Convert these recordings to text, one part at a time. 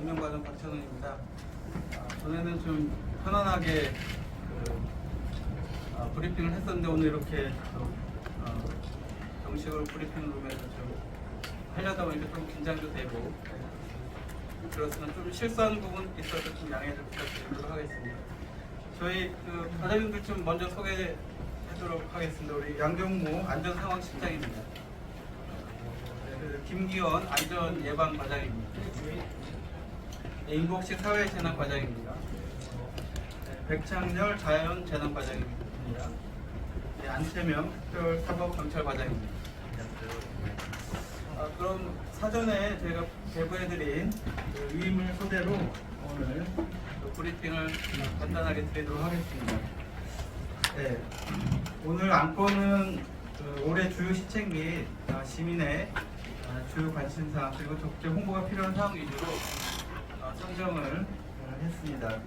임명받은 박찬호입니다. 전에는 좀 편안하게 브리핑을 했었는데 오늘 이렇게 정식으로 브리핑룸에서 좀 하려다 보니까 좀 긴장도 되고 그렇지만 좀 실수한 부분 있어서 좀 양해 좀 부탁드리도록 하겠습니다. 저희 과장님들 좀 먼저 소개하도록 하겠습니다. 우리 양경무 안전상황실장입니다. 김기원 안전예방과장입니다. 임복식 사회재난과장입니다. 백창렬 자연재난과장입니다. 안채명 특별사법경찰과장입니다. 그럼 사전에 제가 배부해드린 위임을 토대로 오늘 브리핑을 간단하게 드리도록 하겠습니다. 네, 오늘 안건은 올해 주요 시책 및 시민의 주요 관심사항 그리고 적재 홍보가 필요한 사항 위주로 선정을 했습니다.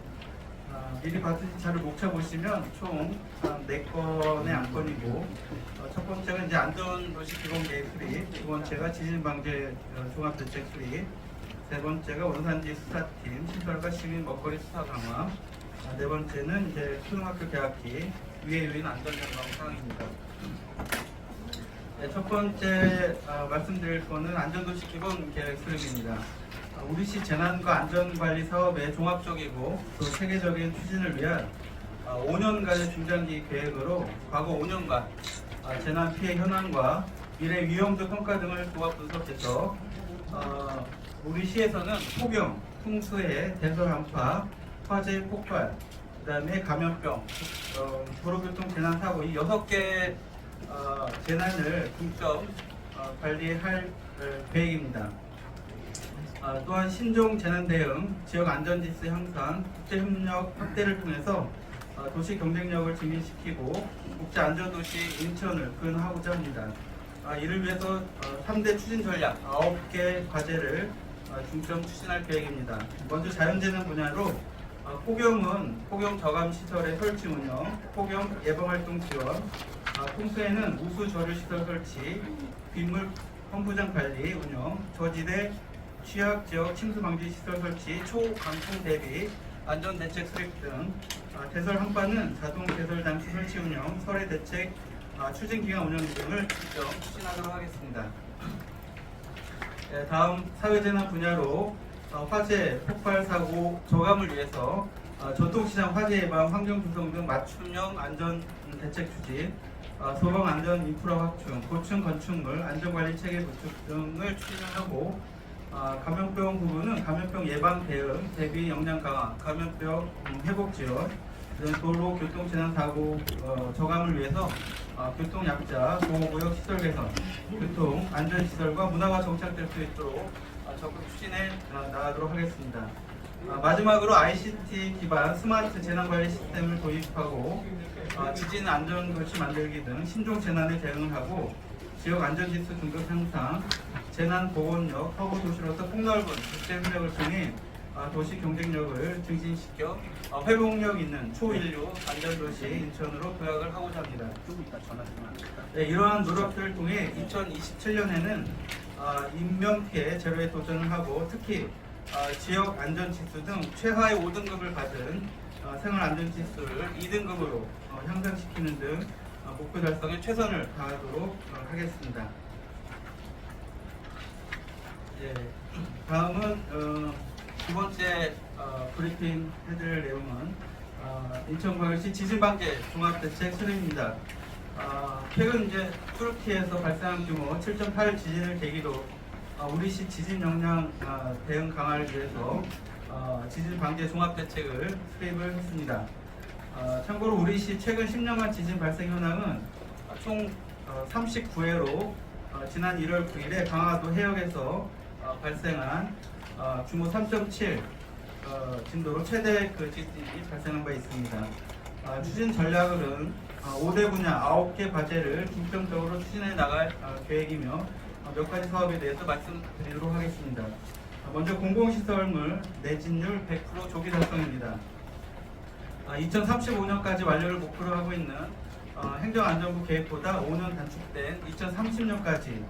미리 받으신 자료 목차 보시면 총 4건의 안건이고 첫 번째가 이제 안전도시 기본계획 수립, 두 번째가 지진방재 종합대책 수립, 세 번째가 원산지 수사팀 시설과 시민 먹거리 수사 강화, 네 번째는 이제 초등학교 개학기 위에 유인 안전점검 사항입니다. 네, 첫 번째 말씀드릴 거는 안전도시 기본계획 수립입니다. 우리시 재난과 안전관리 사업의 종합적이고 또 체계적인 추진을 위한 5년간의 중장기 계획으로 과거 5년간 재난 피해 현황과 미래 위험도 평가 등을 종합 분석해서 우리 시에서는 폭염, 풍수해, 대설 한파, 화재 폭발, 그다음에 감염병, 도로교통 재난 사고 이 6개 재난을 중점 관리할 계획입니다. 또한 신종 재난 대응, 지역 안전지수 향상, 국제협력 확대를 통해서 도시 경쟁력을 증진시키고 국제 안전도시 인천을 근하고자 합니다. 이를 위해서 3대 추진 전략 9개 과제를 중점 추진할 계획입니다. 먼저 자연재난 분야로 폭염은 폭염 저감 시설의 설치 운영, 폭염 예방활동 지원, 풍수에는 우수 저류 시설 설치, 빗물 펌프장 관리 운영, 저지대 취약 지역 침수 방지 시설 설치, 초강풍 대비 안전 대책 수립 등, 대설 한파는 자동 대설 장치 설치 운영, 설해 대책 추진 기간 운영 등을 직접 추진하도록 하겠습니다. 네, 다음 사회재난 분야로 화재, 폭발 사고 저감을 위해서 전통시장 화재 예방, 환경 조성 등 맞춤형 안전 대책 추진, 소방 안전 인프라 확충, 고층 건축물 안전관리 체계 구축 등을 추진하고 감염병 부분은 감염병 예방 대응, 대비 역량 강화, 감염병 회복 지원, 도로 교통 재난 사고 저감을 위해서 교통 약자, 보호구역 시설 개선, 교통 안전 시설과 문화가 정착될 수 있도록 적극 추진해 나가도록 하겠습니다. 마지막으로 ICT 기반 스마트 재난관리 시스템을 도입하고 지진 안전도시 만들기 등 신종 재난에 대응을 하고 지역 안전지수 등급 향상, 재난 보건력, 허브 도시로서 폭넓은 국제 협력을 통해 도시 경쟁력을 증진시켜 회복력 있는 초인류 안전도시 인천으로 도약을 하고자 합니다. 네, 이러한 노력들을 통해 2027년에는 인명피해 제로에 도전을 하고 특히 지역 안전지수 등 최하의 5등급을 받은 생활안전지수를 2등급으로 향상시키는 등 목표 달성에 최선을 다하도록 하겠습니다. 예, 다음은 두 번째 브리핑 해드릴 내용은 인천광역시 지진방재 종합대책 수립입니다. 최근 이제 투르키에서 발생한 규모 7.8 지진을 계기로 우리시 지진 역량 대응 강화를 위해서 지진 방재 종합대책을 수립을 했습니다. 참고로 우리시 최근 10년간 지진 발생 현황은 총 39회로 지난 1월 9일에 강화도 해역에서 발생한 규모 3.7 진도로 최대 지진이 발생한 바 있습니다. 추진 전략은 5대 분야 9개 과제를 중점적으로 추진해 나갈 계획이며 몇 가지 사업에 대해서 말씀드리도록 하겠습니다. 먼저 공공시설물 내진율 100% 조기 달성입니다. 2035년까지 완료를 목표로 하고 있는 행정안전부 계획보다 5년 단축된 2030년까지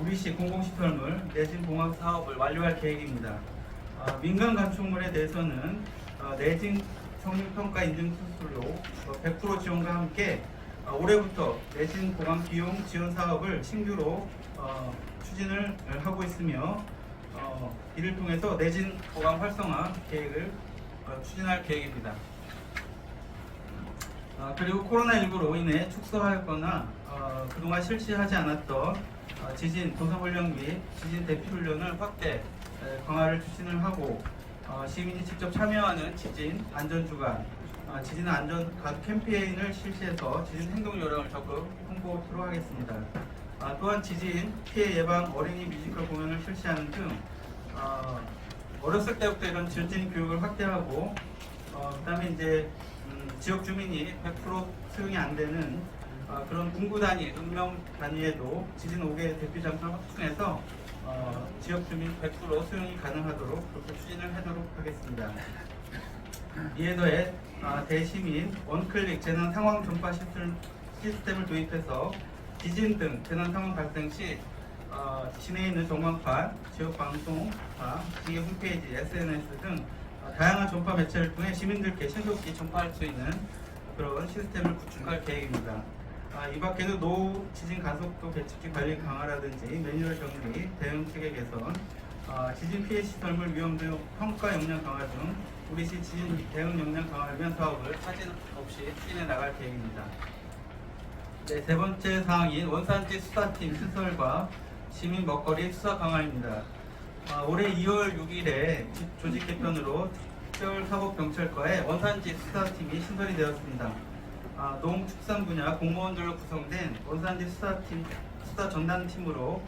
우리시 공공시설물 내진 공학 사업을 완료할 계획입니다. 민간 건축물에 대해서는 내진 성능평가 인증 수수료 100% 지원과 함께 올해부터 내진 보강 비용 지원 사업을 신규로 추진을 하고 있으며 이를 통해서 내진 보강 활성화 계획을 추진할 계획입니다. 그리고 코로나19로 인해 축소하였거나 그동안 실시하지 않았던 지진 도서훈련 및 지진 대피훈련을 확대 강화를 추진을 하고 시민이 직접 참여하는 지진 안전주간, 지진 안전 가족 캠페인을 실시해서 지진 행동 요령을 적극 홍보하도록 하겠습니다. 또한 지진 피해 예방 어린이 뮤지컬 공연을 실시하는 등 어렸을 때부터 이런 지진 교육을 확대하고 그다음에 이제 지역 주민이 100% 수용이 안 되는 그런 군구 단위, 읍면 단위에도 지진 5개 대피 장소를 확충해서 지역 주민 100% 수용이 가능하도록 그렇게 추진을 하도록 하겠습니다. 이에 더해 대시민 원클릭 재난 상황 전파 시스템을 도입해서 지진 등 재난 상황 발생 시 시내에 있는 전광판, 지역 방송사, 지역 홈페이지, SNS 등 다양한 전파 매체를 통해 시민들께 신속히 전파할 수 있는 그런 시스템을 구축할 계획입니다. 이 밖에도 노후 지진 가속도 배치기 관리 강화라든지 매뉴얼 정리, 대응 체계 개선, 지진 피해 시설물 위험도 평가 역량 강화 등 우리시 지진 대응 역량 강화를 위한 사업을 차질 없이 추진해 나갈 계획입니다. 네, 세 번째 사항인 원산지 수사팀 신설과 시민 먹거리 수사 강화입니다. 올해 2월 6일에 조직 개편으로 특별사법경찰과의 원산지 수사팀이 신설이 되었습니다. 농축산 분야 공무원들로 구성된 원산지 수사팀, 수사 전담팀으로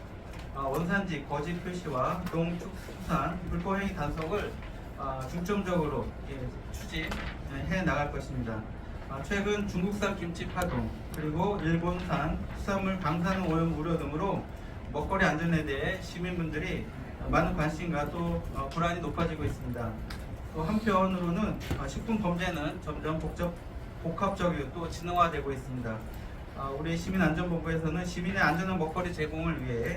원산지 거짓 표시와 농축수산 불법행위 단속을 중점적으로 추진해 나갈 것입니다. 최근 중국산 김치 파동 그리고 일본산 수산물 방사능 오염 우려 등으로 먹거리 안전에 대해 시민분들이 많은 관심과 또 불안이 높아지고 있습니다. 또 한편으로는 식품 범죄는 점점 복합적이고 또 진화되고 있습니다. 우리 시민안전본부에서는 시민의 안전한 먹거리 제공을 위해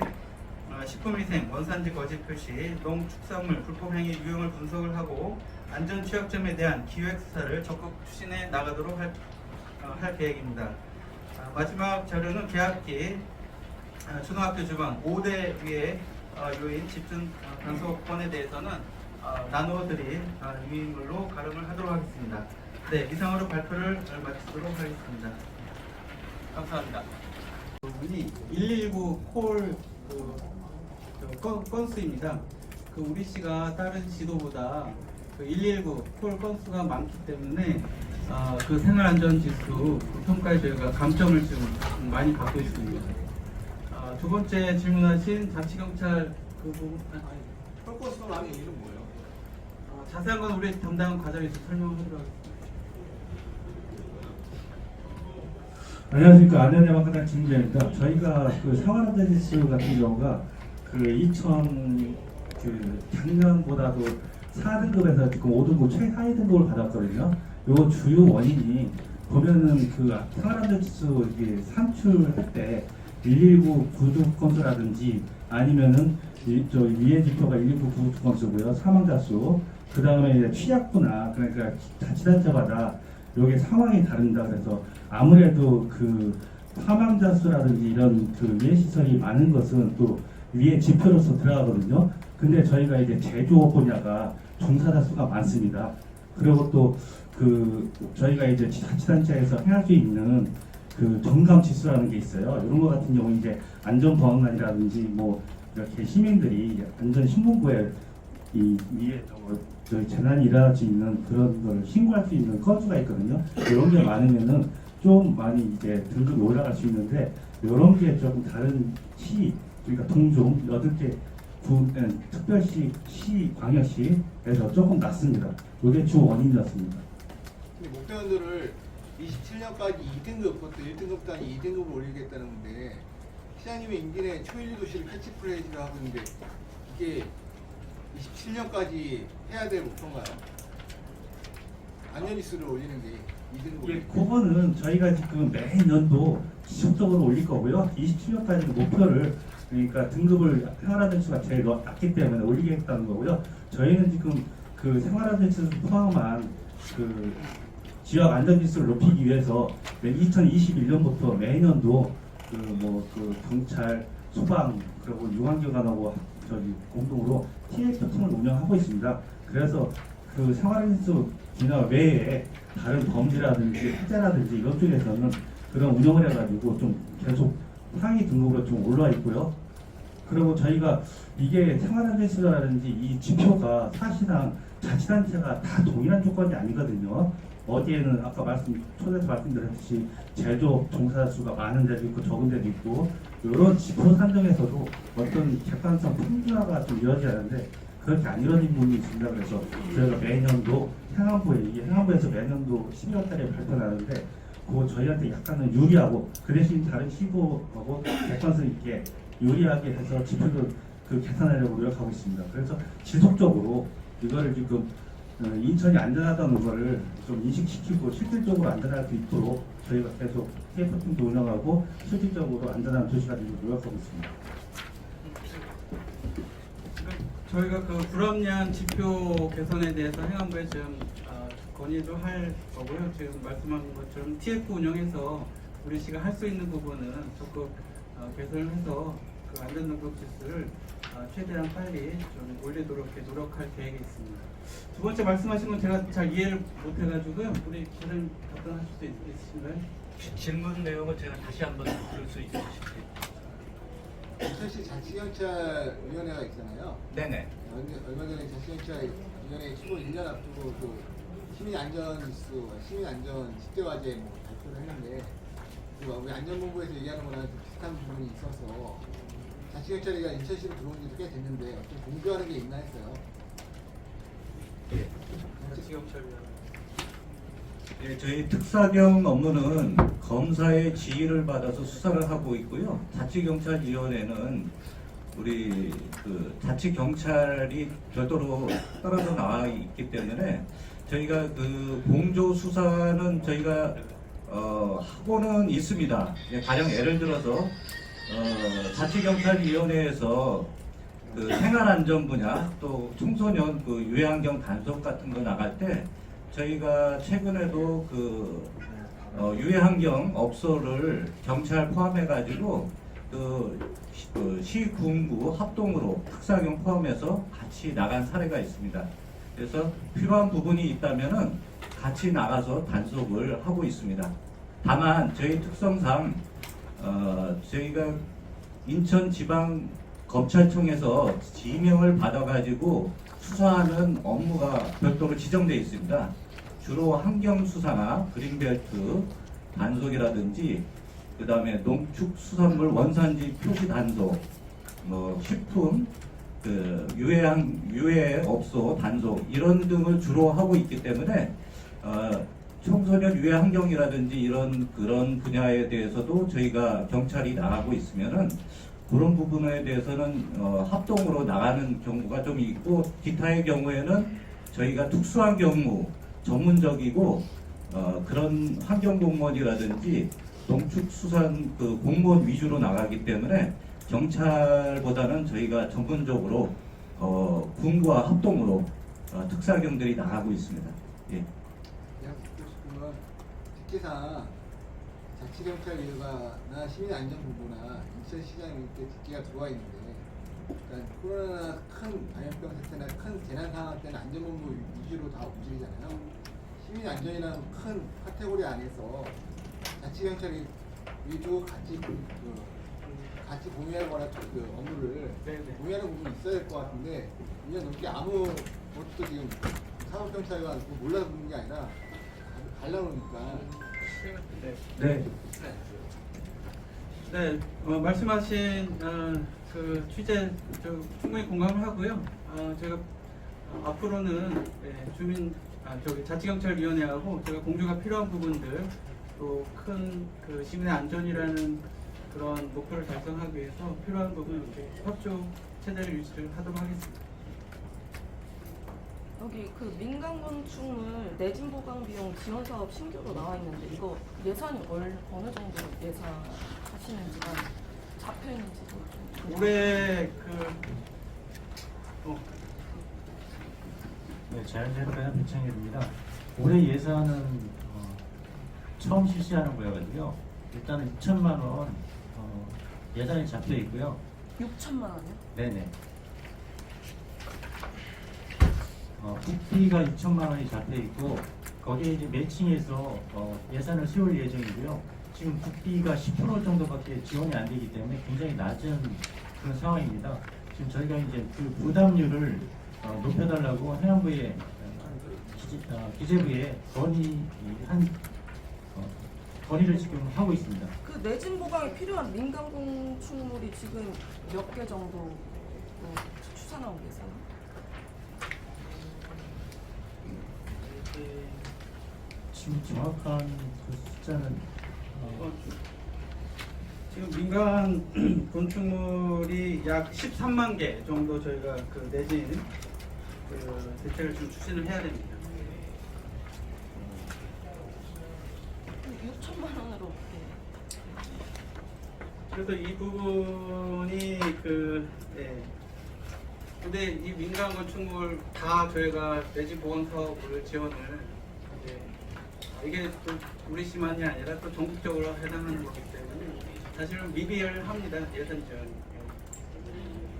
식품위생, 원산지 거짓 표시, 농축산물 불법행위 유형을 분석을 하고 안전 취약점에 대한 기획 수사를 적극 추진해 나가도록 할 계획입니다. 마지막 자료는 개학기 초등학교 주방 5대 위의 요인 집중 단속권에 대해서는 나누어드린 유인물로 가름을 하도록 하겠습니다. 네, 이상으로 발표를 마치도록 하겠습니다. 감사합니다. 문의 119 콜 건수입니다. 우리 씨가 다른 지도보다 119 콜 건수가 많기 때문에 그 생활안전지수 평가에 저희가 감점을 지금 많이 받고 있습니다. 두 번째 질문하신 자치경찰 그 부분 콜 건수가 많은 이유는 뭐예요? 자세한 건 우리 담당 과장에서 설명하도록 하겠습니다. 안녕하십니까. 안전예방과장 김재입니다. 저희가 생활안전지수 같은 경우가 2000 작년보다도 4등급에서 지금 5등급 최하위 등급을 받았거든요. 요 주요 원인이 보면은 생활안전지수 산출할 때 119 구독 건수라든지 아니면은 위에 지표가 119 구독 건수고요. 사망자 수, 그 다음에 취약부나 그러니까 자치단체마다 요게 상황이 다른다. 그래서 아무래도 사망자 수라든지 이런 위해 시설이 많은 것은 또 위에 지표로서 들어가거든요. 근데 저희가 이제 제조업 분야가 종사자 수가 많습니다. 그리고 또 저희가 이제 자치단체에서 할 수 있는 정감 지수라는 게 있어요. 이런 것 같은 경우 이제 안전보안관이라든지 뭐 이렇게 시민들이 안전신문부에 위에 저희 재난이 일어날 수 있는 그런 걸 신고할 수 있는 건수가 있거든요. 이런 게 많으면은 좀 많이 이제 등급이 올라갈 수 있는데 이런 게 조금 다른 시, 그러니까 동종 8개 특별시, 시, 광역시에서 조금 낮습니다. 이게 주 원인이었습니다. 목표원들을 27년까지 2등급, 그것도 1등급도 아닌 2등급을 올리겠다는 건데 시장님의 임기 초일류 도시를 캐치프레이즈를 하고 있는데 이게 27년까지 해야 될 목표인가요? 안전지수를 올리는 게 2등급. 예, 그거는 저희가 지금 매년도 지속적으로 올릴 거고요. 27년까지 목표를 그러니까 등급을 생활안전지수가 제일 낮기 때문에 올리겠다는 거고요. 저희는 지금 그 생활안전지수 포함한 그 지역 안전지수를 높이기 위해서 2021년부터 매년도 그 경찰, 소방 그리고 유관기관하고 저기 공동으로 TF 팀을 운영하고 있습니다. 그래서 그 생활안전지수 진화 외에 다른 범죄라든지 화재라든지 이런 쪽에서는 그런 운영을 해가지고 좀 계속 상위 등급으로 좀 올라와 있고요. 그리고 저희가 이게 생활안전지수라든지 이 지표가 사실상 자치단체가 다 동일한 조건이 아니거든요. 어디에는 아까 초대에서 말씀드렸듯이 제조업 종사 수가 많은 데도 있고 적은 데도 있고 이런 지표 산정에서도 어떤 객관성 평준화가 좀 이루어지는데 그렇게 안 이루어진 부분이 있습니다. 그래서 저희가 매년도 행안부에서 매년도 12월달에 발표하는데 그거 저희한테 약간은 유리하고 그 대신 다른 시도하고 객관성 있게 유리하게 해서 지표도 그 개선하려고 노력하고 있습니다. 그래서 지속적으로 이거를 지금 인천이 안전하다는 거를 좀 인식시키고 실질적으로 안전할 수 있도록 저희가 계속 TF팀도 운영하고 실질적으로 안전한 도시가 되고 노력하고 있습니다. 저희가 그 불합리한 지표 개선에 대해서 행안부에 지금 건의도 할 거고요. 지금 말씀하신 것처럼 TF 운영해서 우리 시가 할 수 있는 부분은 적극 개선을 해서 그 안전등급 지수를 최대한 빨리 좀 올리도록 이렇게 노력할 계획이 있습니다. 두 번째 말씀하신 건 제가 잘 이해를 못해가지고요. 우리 기자님 답변하실 수 있으신가요? 질문 내용을 제가 다시 한번 들을 수 있으실까요? 인천시 자치경찰위원회가 있잖아요. 네네. 얼마 전에 자치경찰위원회 출범 1년 앞두고 또 시민안전지수, 시민안전 10대 과제 뭐 발표를 했는데 우리 안전본부에서 얘기하는 거랑 좀 비슷한 부분이 있어서 자치경찰이가 인천시로 들어온 지도 꽤 됐는데 좀 공부하는 게 있나 했어요. 예, 저희 특사경 업무는 검사의 지휘를 받아서 수사를 하고 있고요. 자치경찰위원회는 우리 그 자치경찰이 별도로 떨어져 나와 있기 때문에 저희가 그 공조 수사는 저희가 하고는 있습니다. 예, 가령 예를 들어서 자치경찰위원회에서 그 생활안전 분야 또 청소년 그 유해환경 단속 같은 거 나갈 때 저희가 최근에도 그 유해환경 업소를 경찰 포함해 가지고 그 시군구 합동으로 특사경 포함해서 같이 나간 사례가 있습니다. 그래서 필요한 부분이 있다면은 같이 나가서 단속을 하고 있습니다. 다만 저희 특성상 저희가 인천지방검찰청에서 지명을 받아가지고 수사하는 업무가 별도로 지정되어 있습니다. 주로 환경수사나 그린벨트 단속이라든지 그 다음에 농축수산물 원산지 표시 단속, 뭐 식품, 그 유해업소 단속 이런 등을 주로 하고 있기 때문에 청소년 유해 환경이라든지 그런 분야에 대해서도 저희가 경찰이 나가고 있으면은 그런 부분에 대해서는 합동으로 나가는 경우가 좀 있고 기타의 경우에는 저희가 특수한 경우 전문적이고 그런 환경 공무원이라든지 농축수산 그 공무원 위주로 나가기 때문에 경찰보다는 저희가 전문적으로 군과 합동으로 특사경들이 나가고 있습니다. 예. 보면 특기상 자치경찰위원회나 시민안전본부나 인천시장에 이렇게 특기가 들어와 있는데 그러니까 코로나 큰 감염병 사태나 큰 재난 상황 때는 안전본부 위주로 다 움직이잖아요. 시민안전이라는 큰 카테고리 안에서 자치경찰이 위주 같이 공유하거나 그 업무를 공유하는 부분이 있어야 될 것 같은데 2년 넘게 아무 것도 지금 사법경찰관 몰라서 그런 게 아니라 갈라놓으니까 네. 네, 말씀하신 그 취재 충분히 공감을 하고요. 제가 앞으로는 자치경찰위원회하고 제가 공조가 필요한 부분들 또 큰 그 시민의 안전이라는 그런 목표를 달성하기 위해서 필요한 부분 이렇게 협조 체제를 유지를 하도록 하겠습니다. 여기 그 민간 건축물 내진 보강 비용 지원 사업 신규로 나와 있는데 이거 예산이 어느 정도 예상하시는지가 잡혀 있는지도 좀 올해 네, 자연재해과의 배창일입니다. 올해 예산은 처음 실시하는 거여가지고요. 일단은 2천만 원 예산이 잡혀 있고요. 6천만 원이요? 네네. 국비가 2천만 원이 잡혀 있고 거기에 이제 매칭해서 예산을 세울 예정이고요. 지금 국비가 10% 정도밖에 지원이 안 되기 때문에 굉장히 낮은 그런 상황입니다. 지금 저희가 이제 그 부담률을 높여달라고 해양부에 기재부에 건의를 지금 하고 있습니다. 그 내진 보강에 필요한 민간 건축물이 지금 몇 개 정도 추산하고 계세요? 지금 정확한 그 숫자는 지금 민간 건축물이 약 13만 개 정도 저희가 그 내진 그 대책을 좀 추진을 해야 됩니다. 6천만 원으로 그래서 이 부분이 근데 이 민간 건축물 다 저희가 내진 보강 사업을 지원을 이게 또 우리 시만이 아니라 또 전국적으로 해당하는 거기 때문에 사실은 미비합니다 예산 지원이.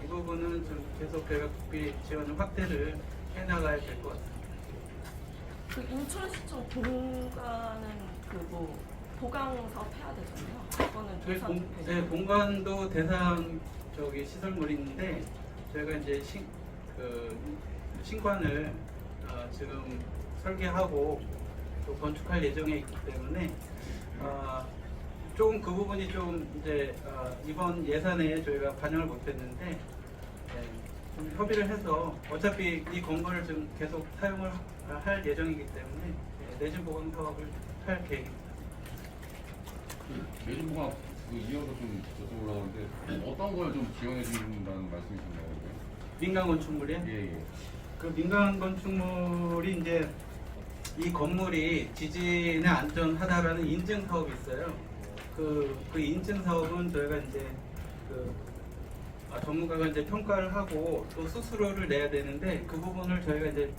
이 부분은 좀 계속 저희가 국비 지원을 확대를 해나가야 될 것 같습니다. 그 인천시청 본가는 보강 사업 해야 되잖아요. 그거는 저희 예산 본관도 대상 시설물인데 저희가 이제 신관을 지금 설계하고 또 건축할 예정에 있기 때문에 조금 그 부분이 좀 이제 이번 예산에 저희가 반영을 못했는데 좀 협의를 해서 어차피 이 건물을 좀 계속 사용을 할 예정이기 때문에 내진 보강 사업을 할 계획입니다. 내진보강 이어서 좀 여쭤보려고 하는데 어떤 걸 좀 지원해 주신다는 말씀이신가요? 민간 건축물이요? 예. 그 민간 건축물이 이제 이 건물이 지진에 안전하다라는 인증 사업이 있어요. 그 인증 사업은 저희가 이제 전문가가 이제 평가를 하고 또 수수료를 내야 되는데 그 부분을 저희가 이제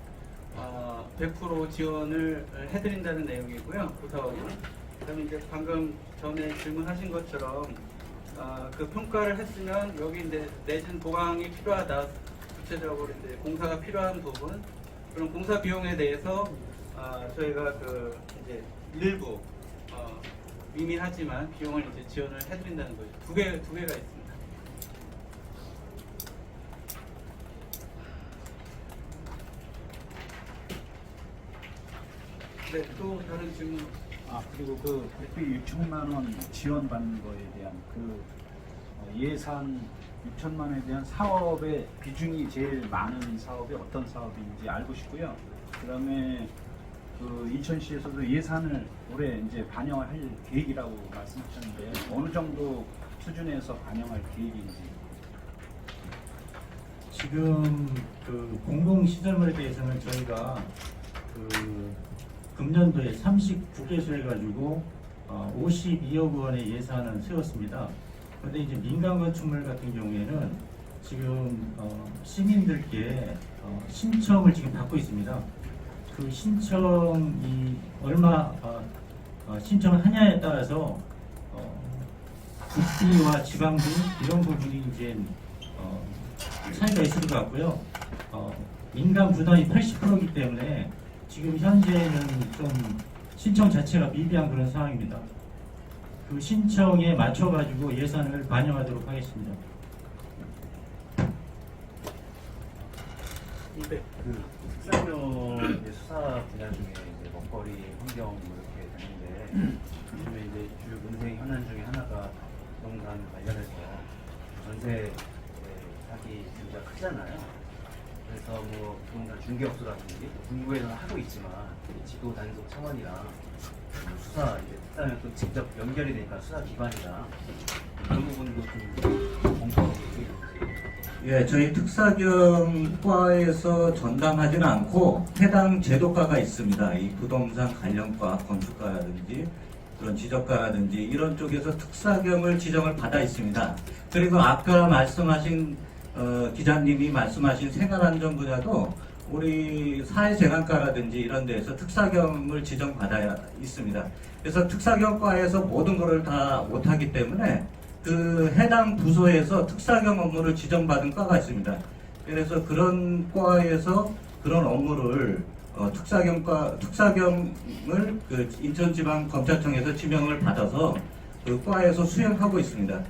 100% 지원을 해드린다는 내용이고요. 그 사업은. 그다음에 이제 방금 전에 질문하신 것처럼 그 평가를 했으면 여기 이제 내진 보강이 필요하다. 구체적으로 이제 공사가 필요한 부분 그런 공사 비용에 대해서 저희가 이제 일부 미미하지만 비용을 이제 지원을 해드린다는 거죠. 두 개가 있습니다. 네, 또 다른 질문. 그리고 그 국비 6천만 원 지원받는 거에 대한 그 예산 6천만 원에 대한 사업의 비중이 제일 많은 사업이 어떤 사업인지 알고 싶고요. 그다음에 그 인천시에서도 예산을 올해 이제 반영할 계획이라고 말씀하셨는데 어느 정도 수준에서 반영할 계획인지. 지금 그 공공시설물에 대해서는 저희가 금년도에 39개소 해가지고 52억 원의 예산을 세웠습니다. 그런데 이제 민간 건축물 같은 경우에는 지금 시민들께 신청을 지금 받고 있습니다. 그 신청이 얼마 신청을 하냐에 따라서 국비와 지방비 이런 부분이 이제 차이가 있을 것 같고요. 민간 부담이 80%이기 때문에 지금 현재는 좀 신청 자체가 미비한 그런 상황입니다. 그 신청에 맞춰가지고 예산을 반영하도록 하겠습니다. 네. 그 특사경 수사 분야 중에 이제 먹거리 환경 이렇게 되는데 요즘에 이제 주요 민생 현안 중에 하나가 부동산 관련해서 전세 사기 비율이 크잖아요. 그래서 뭐 부동산 중개업소라든지 정부에서는 하고 있지만 지도 단속 차원이랑 수사 이제 특사면 또 직접 연결이 되니까 수사 기관이랑 이런 부분도 좀 검토하고 있는지. 예, 저희 특사경과에서 전담하지는 않고 해당 제도과가 있습니다. 이 부동산 관련과 건축과라든지 그런 지적과라든지 이런 쪽에서 특사경을 지정을 받아 있습니다. 그리고 아까 말씀하신 기자님이 말씀하신 생활안전 분야도 우리 사회재난과라든지 이런 데서 특사경을 지정받아야 있습니다. 그래서 특사경과에서 모든 것을 다 못하기 때문에 그 해당 부서에서 특사경 업무를 지정받은 과가 있습니다. 그래서 그런 과에서 그런 업무를 특사경을 그 인천지방검찰청에서 지명을 받아서 그 과에서 수행하고 있습니다.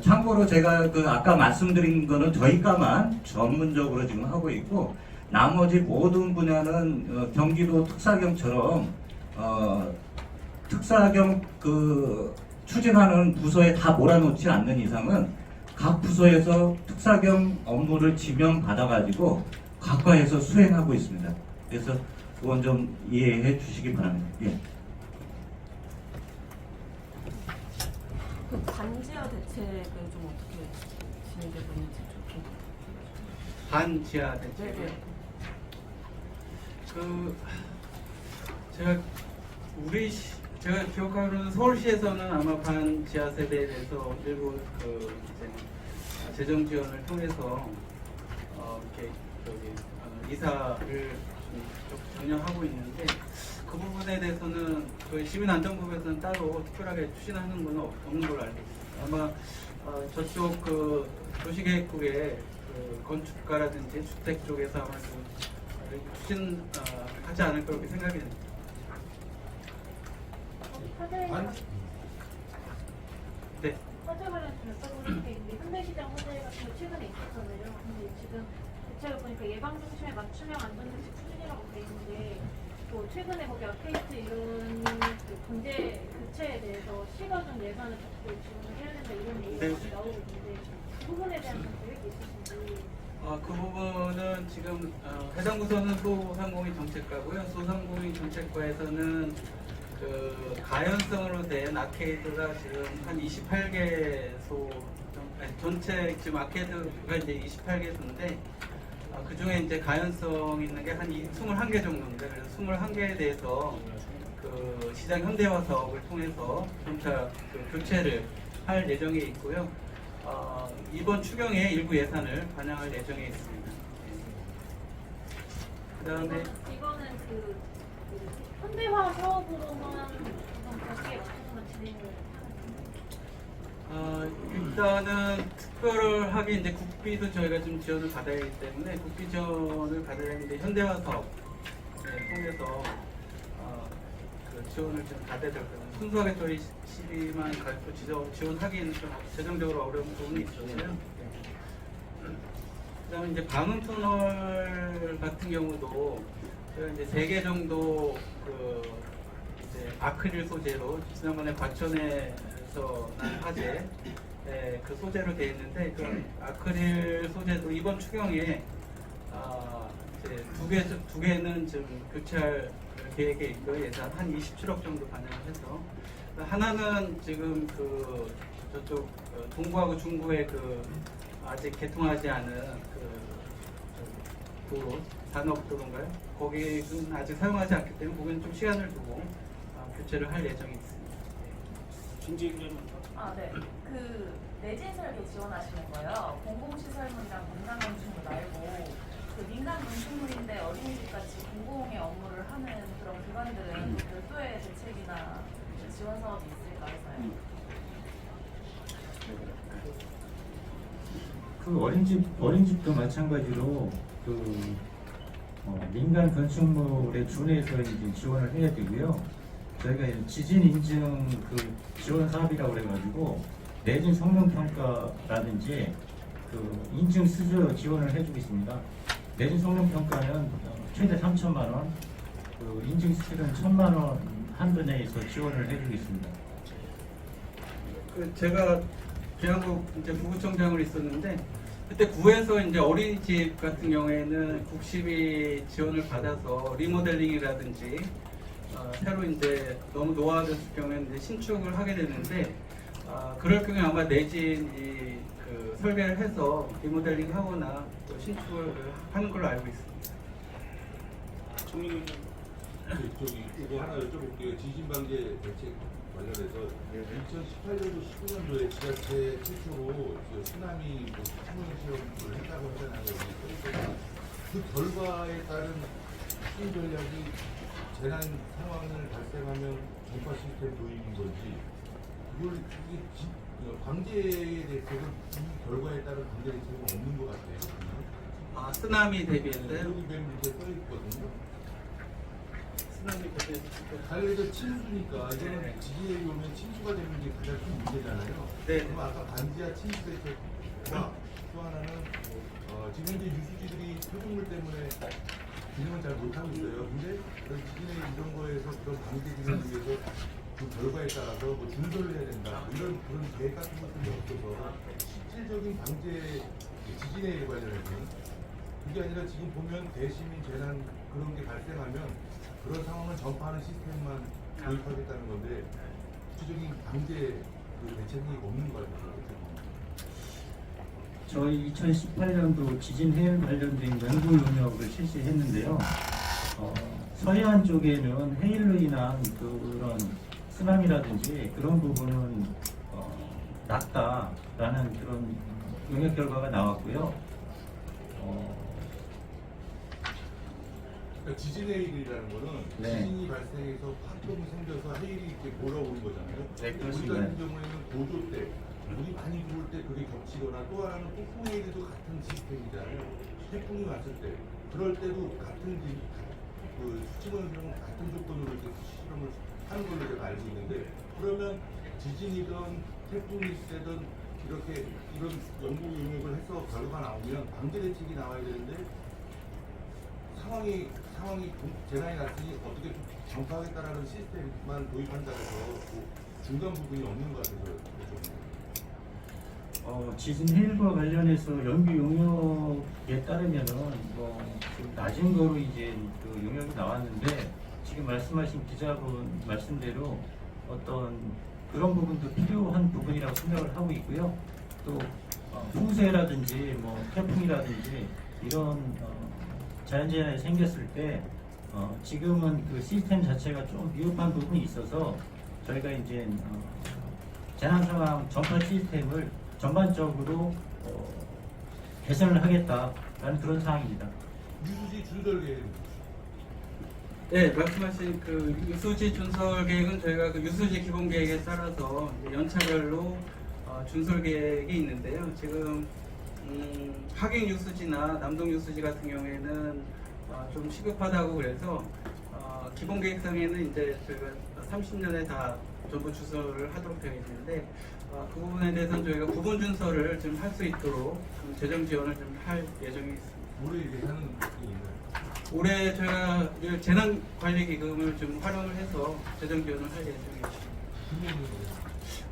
참고로 제가 그 아까 말씀드린 거는 저희 과만 전문적으로 지금 하고 있고, 나머지 모든 분야는 경기도 특사경처럼 특사경 그 추진하는 부서에 다 몰아놓지 않는 이상은 각 부서에서 특사경 업무를 지명받아가지고 각 과에서 수행하고 있습니다. 그래서 그건 좀 이해해 주시기 바랍니다. 예. 그 반지하 대책은 좀 어떻게 진행되고 있는지 좀 반지하 대책. 네네. 그 제가 기억하기로는 서울시에서는 아마 반지하 세대에 대해서 일부 그 이제 재정 지원을 통해서 이렇게 이사를 좀 전념하고 있는데, 그 부분에 대해서는 그 시민안전부에서는 따로 특별하게 추진하는 건 없는 걸로 알고 있습니다. 아마 저쪽 그 도시계획국의 그 건축가라든지 주택 쪽에서 아마 좀 추진하지 않을 거라고 생각이 됩니다. 네. 화재 관련해서 여쭤보는 게 있는데, 현대시장 화재 같은 거 최근에 있었잖아요. 근데 지금 대책을 보니까 예방중심의 맞춤형 안전대책 추진이라고 돼 있는데, 또 최근에 거기 아케이트 이런 그 문제 교체에 대해서 시가 좀 예산을 적극 지원을 해야 된다 이런 얘기가 네. 나오고 있는데, 그 부분에 대한 좀 계획이 있으신지. 그 부분은 지금 해당 부서는 소상공인 정책과고요. 소상공인 정책과에서는 그 가연성으로 된 아케이드가 지금 한 28개소, 전체 지금 아케이드가 이제 28개소인데, 그 중에 이제 가연성 있는 게 한 21개 정도인데, 그래서 21개에 대해서 그 시장 현대화 사업을 통해서 점차 그 교체를 할 예정에 있고요. 이번 추경에 일부 예산을 반영할 예정에 있습니다. 그다음에 이거는 그 현대화 사업으로만 거기에 맞춰서만 진행을 하는 일단은 특별하게 이제 국비도 저희가 좀 지원을 받아야 하기 때문에 국비 지원을 받아야 하는데, 현대화 사업 통해서 그 지원을 좀 받아야 될 거예요. 순수하게 저희 시비만 가지고 지원하기는 좀 재정적으로 어려운 부분이 있었어요. 그다음에 이제 방음 터널 같은 경우도 저희가 이제 3개 정도 그 이제 아크릴 소재로 지난번에 과천에서 난 화재 그 소재로 되어 있는데, 그 아크릴 소재도 이번 추경에 이제 두 개는 좀 교체할 계획에 있고요. 예산 한 27억 정도 반영을 해서, 하나는 지금 그 저쪽 동구하고 중구의 그 아직 개통하지 않은 그 도로, 산업도로인가요? 거기는 아직 사용하지 않기 때문에 거기는 좀 시간을 두고 교체를 할 예정이 있습니다. 네. 그 내진 설계 지원하시는 거요. 공공시설물이랑 민간 건축물 말고 그 민간 건축물인데 어린이집 같이 공공의 업무를 하는 그런 기관들은 또 별도의 대책이나 지원 사업이 있을까 해서요. 그 어린이집도 마찬가지로 그 민간 건축물에 준해서 이제 지원을 해야 되고요. 저희가 이제 지진 인증 그 지원 사업이라고 그래가지고 내진 성능 평가라든지 그 인증 수조 지원을 해주고 있습니다. 내진 성능 평가는 최대 3천만 원, 그 인증 수출은 1,000만 원 한도 내에서 지원을 해주고 있습니다. 그 제가 계양구 이제 부구청장을 있었는데, 그때 구에서 이제 어린이집 같은 경우에는 국시비 지원을 받아서 리모델링이라든지 새로 이제 너무 노화됐을 경우에는 이제 신축을 하게 되는데, 그럴 경우에 아마 내진이 그 설계를 해서 리모델링 하거나 또 신축을 하는 걸로 알고 있습니다. 저기 이거 하나 여쭤볼게요. 지진방재 대책 관련해서 2018년도 19년도에 지자체 최초로 쓰나미 시험 시험을 했다고 하잖아요. 그 결과에 따른 추진 전략이 재난 상황을 발생하면 전파 시스템 도입인 건지 그걸 이게 방제의 대책은 이 결과에 따른 방제 대책은 없는 것 같아요. 아, 쓰나미 대비했어요? 여기 맨 밑에 써 있거든요. 쓰나미 대비해서 달래서 침수니까 이거는 지진이 오면 침수가 되는 게 가장 큰 문제잖아요. 네. 그럼 아까 반지하 침수 대책과 또 하나는 지금 현재 유수지들이 표준물 때문에 기능을 잘 못하고 있어요. 근데 그런 지진의 이런 거에서 그런 방제 기능을 위해서 그 결과에 따라서 뭐 준설을 해야 된다. 이런 그런 계획 같은 것들이 없어서 실질적인 방제 지진에 관련해서는 그게 아니라 지금 보면 대시민 재난 그런 게 발생하면 그런 상황을 전파하는 시스템만 도입하겠다는 건데 구체적인 방제 그 대책이 없는 것 같아요. 저희 2018년도 지진 해일 관련된 연구 용역을 실시했는데요. 서해안 쪽에는 해일로 인한 그런 쓰나미라든지 그런 부분은 낮다라는 그런 용역 결과가 나왔고요. 그러니까 지진 해일이라는 거는 네. 지진이 발생해서 파동이 생겨서 해일이 이렇게 몰아오는 거잖아요. 네, 우리 그렇습니다. 같은 경우에는 고조 때 물이 많이 들어올 때 그게 겹치거나 또 하나는 폭풍 해일도 같은 시스템이잖아요. 태풍이 왔을 때 그럴 때도 같은 그 수치원수랑 같은 조건으로 이렇게 실험을 하는 걸로 제가 알고 있는데 그러면 지진이든 태풍이 있든 이렇게 이런 연구 용역을 해서 결과가 나오면 방제 대책이 나와야 되는데 상황이 재난이 났으니 어떻게 전파하겠다라는 시스템만 도입한다고 해서 그 중간 부분이 없는 것 같아서 지진 해일과 관련해서 연구 용역에 따르면은 좀 낮은 거로 이제 그 용역이 나왔는데 지금 말씀하신 기자분 말씀대로 어떤 그런 부분도 필요한 부분이라고 생각을 하고 있고요. 또 풍세라든지 뭐 태풍이라든지 이런 자연재난이 생겼을 때 지금은 그 시스템 자체가 좀 미흡한 부분이 있어서 저희가 이제 재난 상황 전파 시스템을 전반적으로 개선을 하겠다라는 그런 사항입니다. 유수지 준설 계획. 네, 말씀하신 그 유수지 준설 계획은 저희가 그 유수지 기본 계획에 따라서 연차별로 준설 계획이 있는데요. 지금 하객 유수지나 남동 유수지 같은 경우에는 좀 시급하다고 그래서 기본 계획상에는 이제 저희가 30년에 다 전부 준설을 하도록 되어 있는데 그 부분에 대해서는 저희가 부분 준설을 좀 할 수 있도록 좀 재정 지원을 좀 할 예정이 있습니다. 올해 예산은 있나요? 올해 저희가 재난관리기금을 좀 활용을 해서 재정 지원을 할 예정입니다.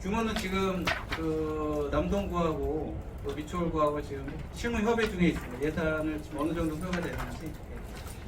규모는 지금 그 남동구하고 또 미추홀구하고 지금 실무 협의 중에 있습니다. 예산을 지금 어느 정도 소요가 되는지